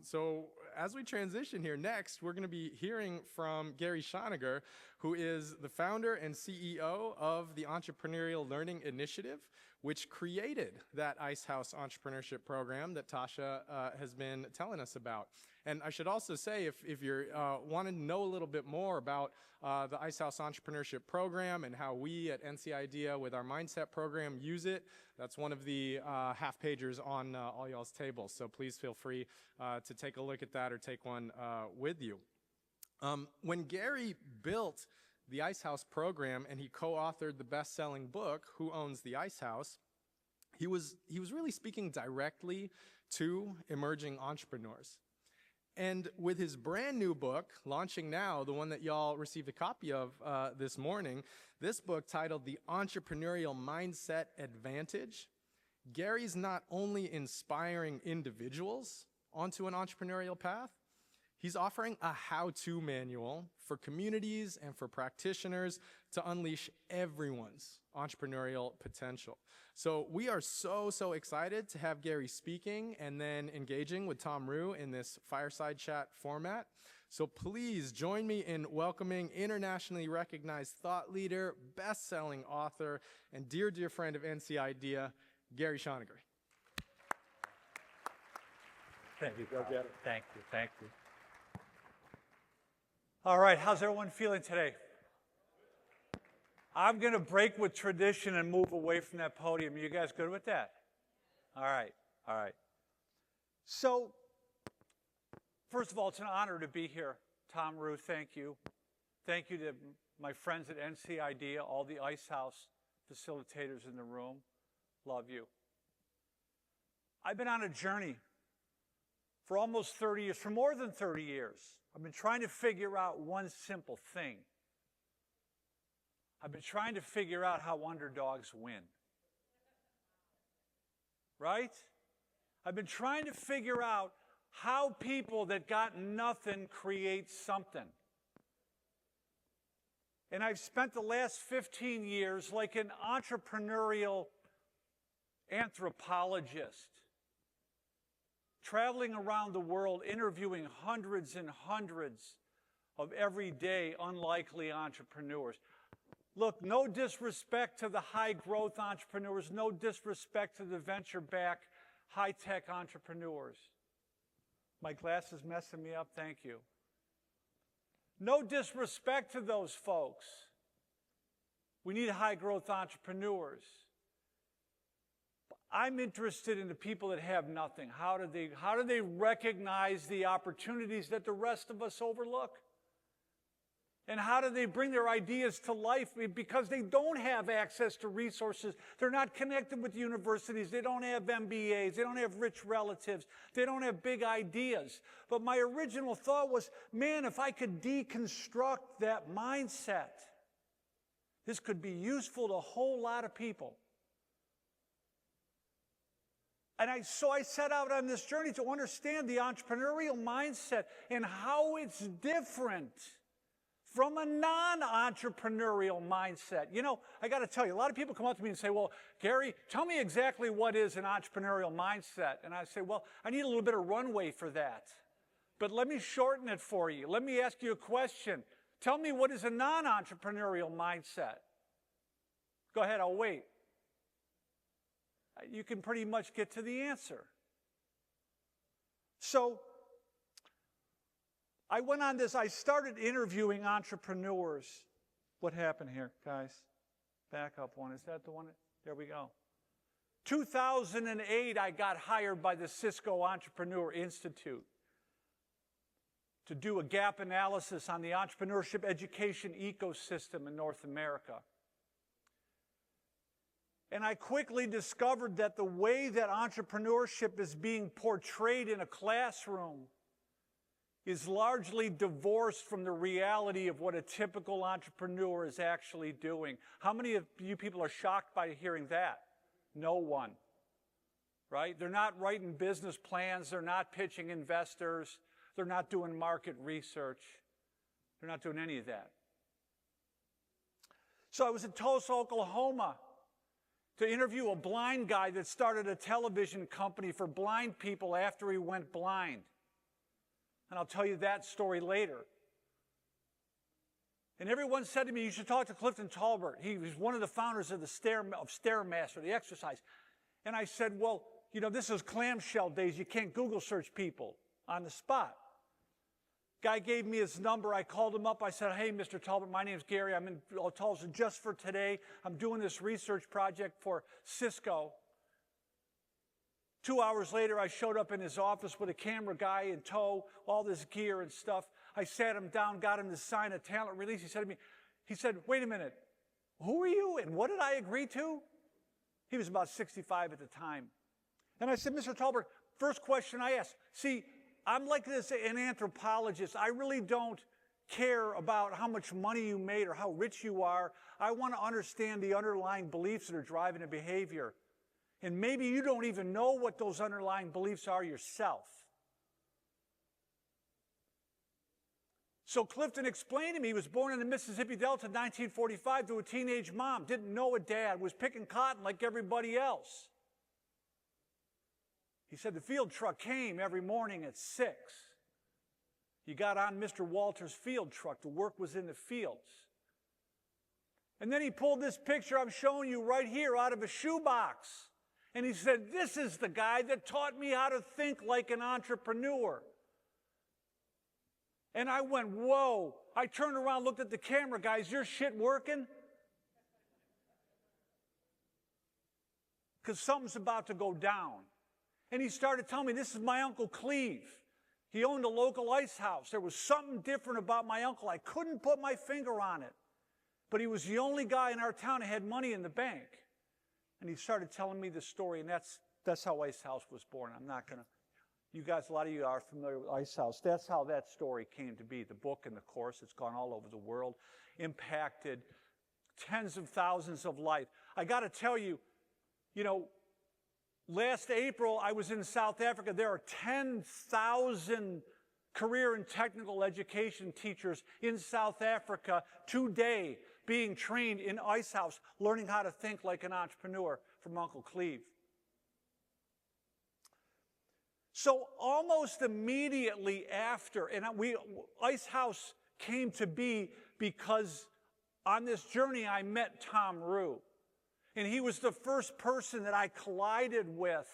So as we transition here, next we're going to be hearing from Gary Schoeniger, who is the founder and CEO of the Entrepreneurial Learning Initiative, which created that Ice House Entrepreneurship Program that Tasha has been telling us about. And I should also say, if you're wanting to know a little bit more about the Ice House Entrepreneurship Program and how we at NC Idea with our Mindset program use it, that's one of the half-pagers on all y'all's tables. So please feel free to take a look at that or take one with you. When Gary built the Ice House program and he co-authored the best-selling book, Who Owns the Ice House, he was really speaking directly to emerging entrepreneurs. And with his brand new book, launching now, the one that y'all received a copy of this morning, this book titled The Entrepreneurial Mindset Advantage, Gary's not only inspiring individuals onto an entrepreneurial path, he's offering a how-to manual for communities and for practitioners to unleash everyone's entrepreneurial potential. So we are so excited to have Gary speaking and then engaging with Tom Rue in this fireside chat format. So please join me in welcoming internationally recognized thought leader, best-selling author, and dear friend of NC Idea, Gary Schoeniger. Thank you. Go get it. Thank you. All right, how's everyone feeling today? I'm going to break with tradition and move away from that podium. You guys good with that? All right. So, first of all, it's an honor to be here. Tom Rue, thank you. Thank you to my friends at NC Idea, all the Ice House facilitators in the room. Love you. I've been on a journey for almost 30 years, for more than 30 years. I've been trying to figure out one simple thing. I've been trying to figure out how underdogs win. Right? I've been trying to figure out how people that got nothing create something. And I've spent the last 15 years like an entrepreneurial anthropologist, traveling around the world, interviewing hundreds and hundreds of everyday unlikely entrepreneurs. Look, no disrespect to the high-growth entrepreneurs, no disrespect to the venture-backed, high-tech entrepreneurs. My glass is messing me up, thank you. No disrespect to those folks. We need high-growth entrepreneurs. I'm interested in the people that have nothing. How do they recognize the opportunities that the rest of us overlook? And how do they bring their ideas to life? Because they don't have access to resources. They're not connected with universities. They don't have MBAs. They don't have rich relatives. They don't have big ideas. But my original thought was, man, if I could deconstruct that mindset, this could be useful to a whole lot of people. And so I set out on this journey to understand the entrepreneurial mindset and how it's different from a non-entrepreneurial mindset. You know, I got to tell you, a lot of people come up to me and say, well, Gary, tell me exactly what is an entrepreneurial mindset. And I say, well, I need a little bit of runway for that. But let me shorten it for you. Let me ask you a question. Tell me what is a non-entrepreneurial mindset. Go ahead, I'll wait. You can pretty much get to the answer. So, I went on this, I started interviewing entrepreneurs. What happened here, guys? Back up one. Is that the one? There we go. 2008, I got hired by the Cisco Entrepreneur Institute to do a gap analysis on the entrepreneurship education ecosystem in North America. And I quickly discovered that the way that entrepreneurship is being portrayed in a classroom is largely divorced from the reality of what a typical entrepreneur is actually doing. How many of you people are shocked by hearing that? No one. Right? They're not writing business plans. They're not pitching investors. They're not doing market research. They're not doing any of that. So I was in Tulsa, Oklahoma, to interview a blind guy that started a television company for blind people after he went blind. And I'll tell you that story later. And everyone said to me, you should talk to Clifton Talbert. He was one of the founders of Stairmaster, the exercise. And I said, well, you know, this is clamshell days. You can't Google search people on the spot. Guy gave me his number. I called him up. I said, hey, Mr. Talbot, my name's Gary. I'm in Tulsa just for today. I'm doing this research project for Cisco. 2 hours later, I showed up in his office with a camera guy in tow, all this gear and stuff. I sat him down, got him to sign a talent release. He said to me, wait a minute, who are you and what did I agree to? He was about 65 at the time. And I said, Mr. Talbot, first question I asked, see, I'm like this, an anthropologist. I really don't care about how much money you made or how rich you are. I want to understand the underlying beliefs that are driving the behavior. And maybe you don't even know what those underlying beliefs are yourself. So Clifton explained to me he was born in the Mississippi Delta in 1945 to a teenage mom, didn't know a dad, was picking cotton like everybody else. He said the field truck came every morning at 6. You got on Mr. Walter's field truck. The work was in the fields. And then he pulled this picture I'm showing you right here out of a shoebox. And he said, this is the guy that taught me how to think like an entrepreneur. And I went, whoa. I turned around, looked at the camera, guys, your shit working? Because something's about to go down. And he started telling me, this is my Uncle Cleve. He owned a local ice house. There was something different about my uncle. I couldn't put my finger on it. But he was the only guy in our town that had money in the bank. And he started telling me the story, and that's how Ice House was born. I'm not going to, you guys, a lot of you are familiar with Ice House. That's how that story came to be. The book and the course, it's gone all over the world, impacted tens of thousands of lives. I got to tell you, you know, last April, I was in South Africa. There are 10,000 career and technical education teachers in South Africa today being trained in Ice House, learning how to think like an entrepreneur from Uncle Cleve. So almost immediately after, and Ice House came to be because on this journey I met Tom Rue. And he was the first person that I collided with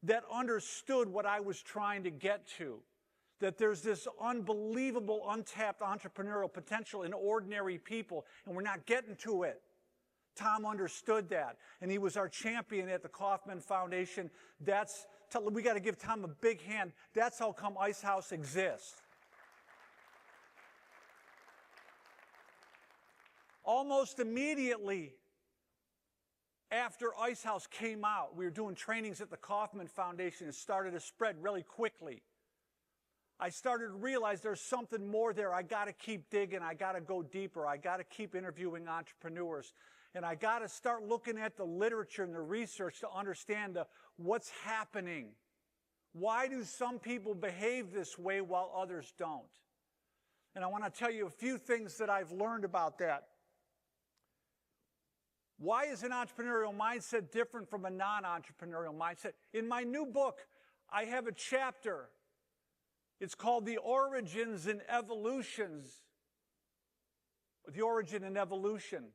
that understood what I was trying to get to. That there's this unbelievable, untapped entrepreneurial potential in ordinary people, and we're not getting to it. Tom understood that, and he was our champion at the Kauffman Foundation. We got to give Tom a big hand. That's how come Ice House exists. Almost immediately after Ice House came out, we were doing trainings at the Kauffman Foundation. It started to spread really quickly. I started to realize there's something more there. I got to keep digging. I got to go deeper. I got to keep interviewing entrepreneurs. And I got to start looking at the literature and the research to understand what's happening. Why do some people behave this way while others don't? And I want to tell you a few things that I've learned about that. Why is an entrepreneurial mindset different from a non-entrepreneurial mindset? In my new book, I have a chapter. It's called The Origins and Evolutions, the origin and evolution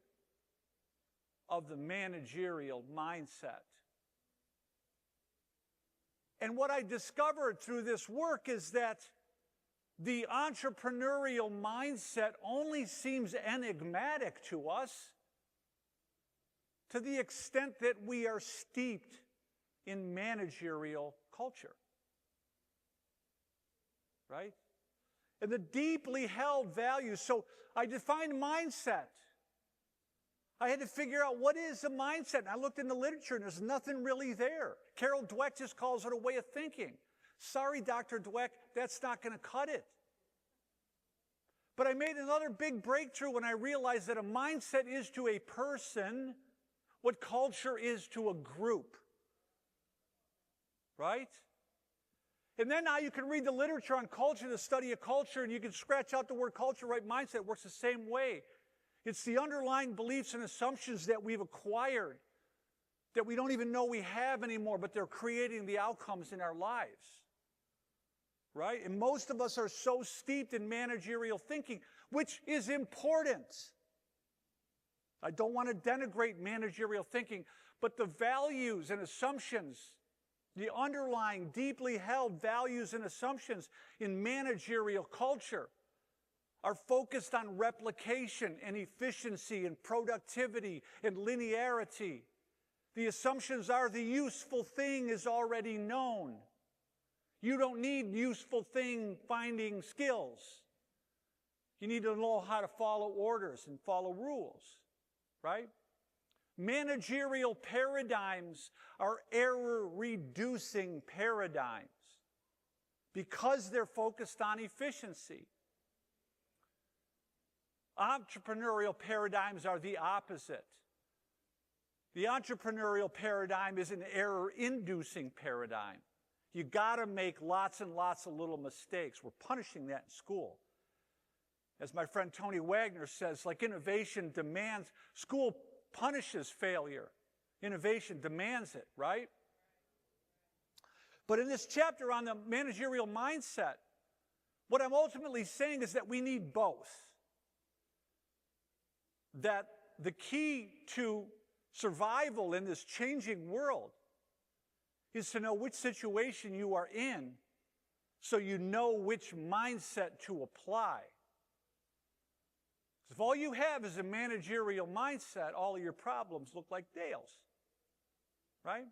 of the managerial mindset. And what I discovered through this work is that the entrepreneurial mindset only seems enigmatic to us to the extent that we are steeped in managerial culture. Right? And the deeply held values. So I defined mindset. I had to figure out what is a mindset. And I looked in the literature and there's nothing really there. Carol Dweck just calls it a way of thinking. Sorry, Dr. Dweck, that's not going to cut it. But I made another big breakthrough when I realized that a mindset is to a person what culture is to a group. Right? And then now you can read the literature on culture, the study of culture, and you can scratch out the word culture, right? Mindset works the same way. It's the underlying beliefs and assumptions that we've acquired that we don't even know we have anymore, but they're creating the outcomes in our lives. right? And most of us are so steeped in managerial thinking, which is important. I don't want to denigrate managerial thinking, but the values and assumptions, the underlying deeply held values and assumptions in managerial culture are focused on replication and efficiency and productivity and linearity. The assumptions are the useful thing is already known. You don't need useful thing finding skills. You need to know how to follow orders and follow rules, right? Managerial paradigms are error-reducing paradigms because they're focused on efficiency. Entrepreneurial paradigms are the opposite. The entrepreneurial paradigm is an error-inducing paradigm. You got to make lots and lots of little mistakes. We're punishing that in school. As my friend Tony Wagner says, like innovation demands, school punishes failure. Innovation demands it, right? But in this chapter on the managerial mindset, what I'm ultimately saying is that we need both. That the key to survival in this changing world is to know which situation you are in so you know which mindset to apply. If all you have is a managerial mindset, all of your problems look like Dale's, right?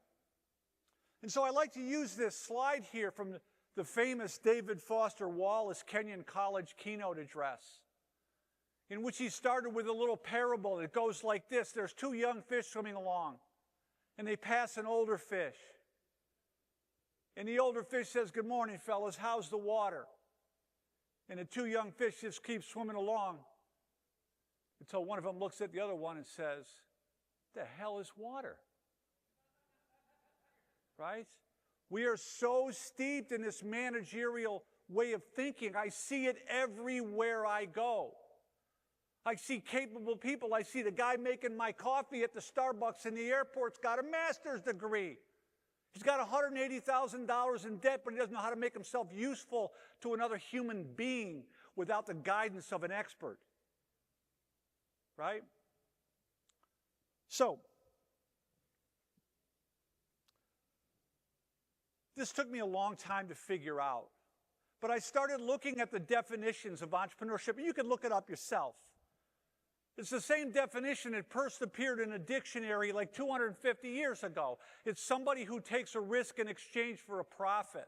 And so I like to use this slide here from the famous David Foster Wallace Kenyon College keynote address, in which he started with a little parable that goes like this. There's two young fish swimming along, and they pass an older fish. And the older fish says, "Good morning, fellas, how's the water?" And the two young fish just keep swimming along until one of them looks at the other one and says, "The hell is water?" Right? We are so steeped in this managerial way of thinking. I see it everywhere I go. I see capable people. I see the guy making my coffee at the Starbucks in the airport's got a master's degree. He's got $180,000 in debt, but he doesn't know how to make himself useful to another human being without the guidance of an expert. Right? So, this took me a long time to figure out. But I started looking at the definitions of entrepreneurship, and you can look it up yourself. It's the same definition that first appeared in a dictionary like 250 years ago. It's somebody who takes a risk in exchange for a profit.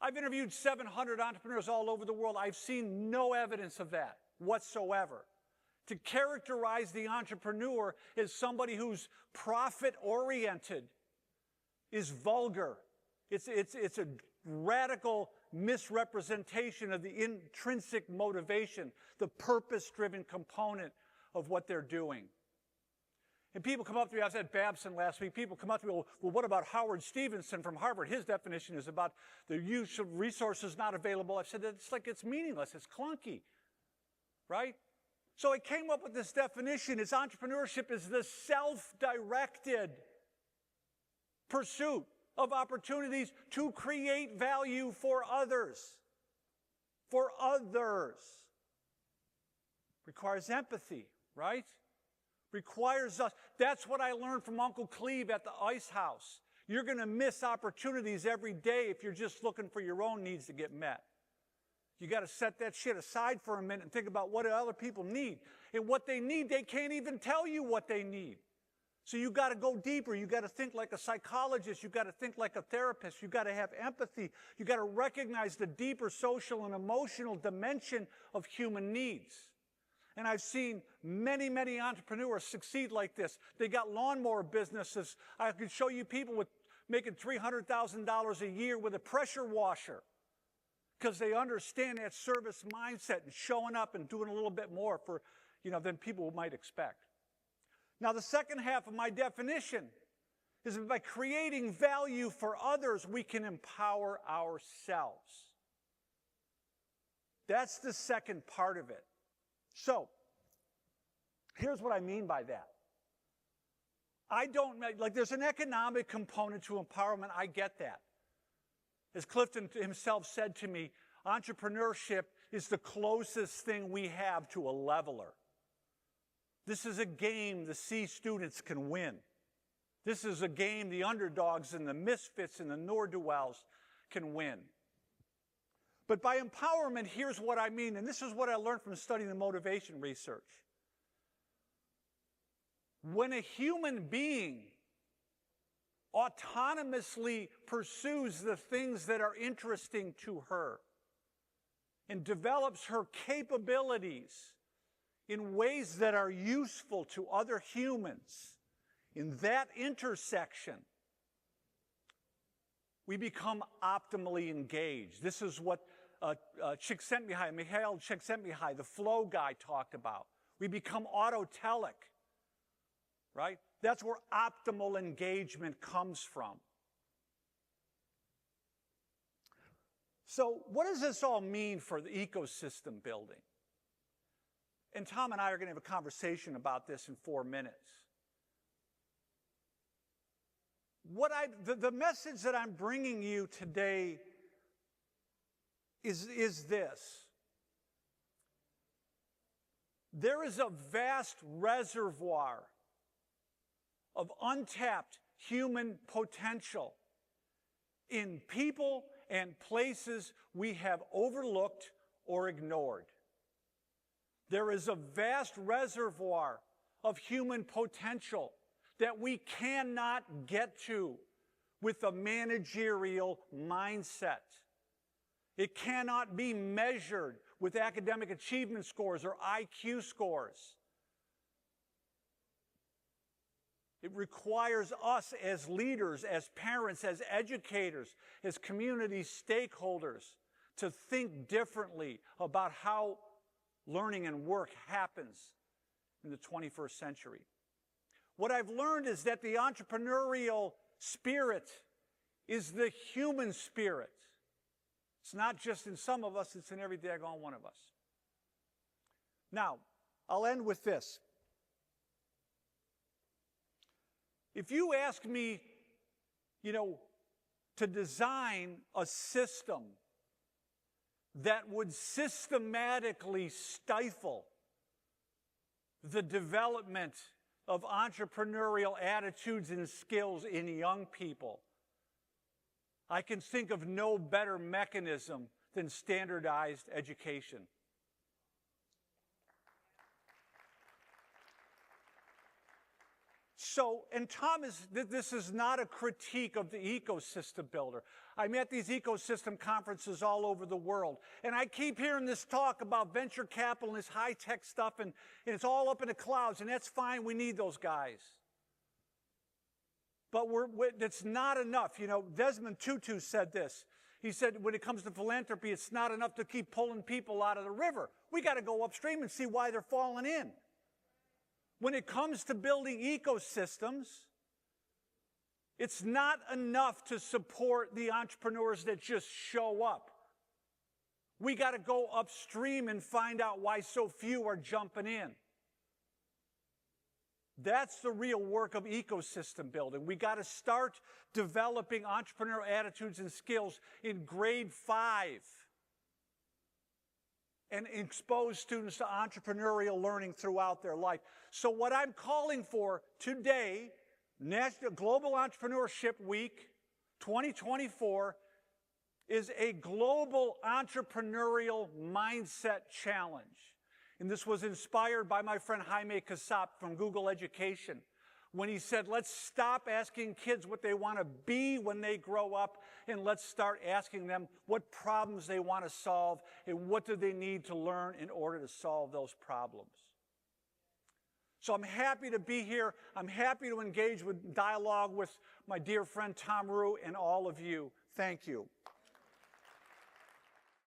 I've interviewed 700 entrepreneurs all over the world. I've seen no evidence of that whatsoever. To characterize the entrepreneur as somebody who's profit-oriented is vulgar. It's a radical misrepresentation of the intrinsic motivation, the purpose-driven component of what they're doing. And people come up to me, I was at Babson last week, people come up to me, well, what about Howard Stevenson from Harvard? His definition is about the use of resources not available. I've said it's meaningless, it's clunky, right? So I came up with this definition. It's entrepreneurship is the self-directed pursuit of opportunities to create value for others. For others. Requires empathy, right? Requires us. That's what I learned from Uncle Cleve at the Ice House. You're going to miss opportunities every day if you're just looking for your own needs to get met. You got to set that shit aside for a minute and think about what other people need. And what they need, they can't even tell you what they need. So you got to go deeper. You got to think like a psychologist. You got to think like a therapist. You got to have empathy. You got to recognize the deeper social and emotional dimension of human needs. And I've seen many, many entrepreneurs succeed like this. They got lawnmower businesses. I could show you people with making $300,000 a year with a pressure washer because they understand that service mindset and showing up and doing a little bit more for, than people might expect. Now, the second half of my definition is that by creating value for others, we can empower ourselves. That's the second part of it. So, here's what I mean by that. There's an economic component to empowerment. I get that. As Clifton himself said to me, entrepreneurship is the closest thing we have to a leveler. This is a game the C students can win. This is a game the underdogs and the misfits and the ne'er-do-wells can win. But by empowerment, here's what I mean, and this is what I learned from studying the motivation research. When a human being autonomously pursues the things that are interesting to her and develops her capabilities in ways that are useful to other humans, in that intersection, we become optimally engaged. This is what Mikhail Csikszentmihalyi, the flow guy, talked about. We become autotelic, right? That's where optimal engagement comes from. So what does this all mean for the ecosystem building? And Tom and I are going to have a conversation about this in 4 minutes. The message that I'm bringing you today is this. There is a vast reservoir of untapped human potential in people and places we have overlooked or ignored. There is a vast reservoir of human potential that we cannot get to with a managerial mindset. It cannot be measured with academic achievement scores or IQ scores. It requires us as leaders, as parents, as educators, as community stakeholders to think differently about how learning and work happens in the 21st century. What I've learned is that the entrepreneurial spirit is the human spirit. It's not just in some of us, it's in every daggone one of us. Now, I'll end with this. If you ask me, to design a system that would systematically stifle the development of entrepreneurial attitudes and skills in young people, I can think of no better mechanism than standardized education. So, and Tom, this is not a critique of the ecosystem builder. I'm at these ecosystem conferences all over the world, and I keep hearing this talk about venture capital and this high-tech stuff, and it's all up in the clouds, and that's fine. We need those guys. But it's not enough. Desmond Tutu said this. He said, when it comes to philanthropy, it's not enough to keep pulling people out of the river. We got to go upstream and see why they're falling in. When it comes to building ecosystems, it's not enough to support the entrepreneurs that just show up. We got to go upstream and find out why so few are jumping in. That's the real work of ecosystem building. We got to start developing entrepreneurial attitudes and skills in grade 5 and expose students to entrepreneurial learning throughout their life. So what I'm calling for today, National Global Entrepreneurship Week 2024, is a global entrepreneurial mindset challenge. And this was inspired by my friend Jaime Casap from Google Education, when he said, let's stop asking kids what they want to be when they grow up, and let's start asking them what problems they want to solve and what do they need to learn in order to solve those problems. So I'm happy to be here. I'm happy to engage with dialogue with my dear friend Tom Rue and all of you. Thank you.